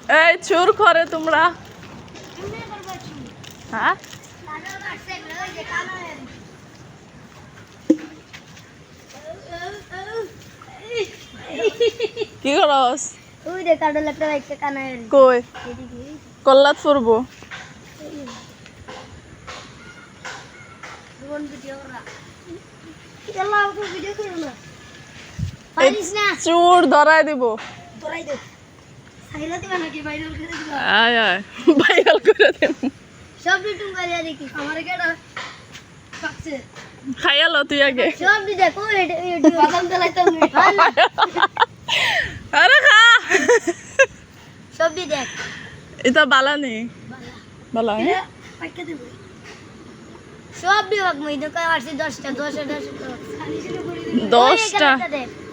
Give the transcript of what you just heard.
এই চুর করে তোমরা হ্যাঁ কি করস ওই দেখ কাডল একটা বাইক কানায় কই এদিকে কল্লাত পড়বো দুন ভিডিও করা এলা ওকে ভিডিও করো না পারিস না চুর ধরাই দিব তোরাই দে সাইলা দিবা নাকি ভাইরাল করে দিবা আয় আয় ভাইরাল করে দেব সব ইউটিউব করে দেখি আমার কেডা পাকছে খাইয়ালো তুই আগে সব দি দেখো ইউটিউব বাদাম চালাইতে আরে খা সব দি দেখ এটা বালা নেই বালা এটা পাইকে দেব সব দি বাক মই দোকান আসি 10টা 10টা 10টা 10টা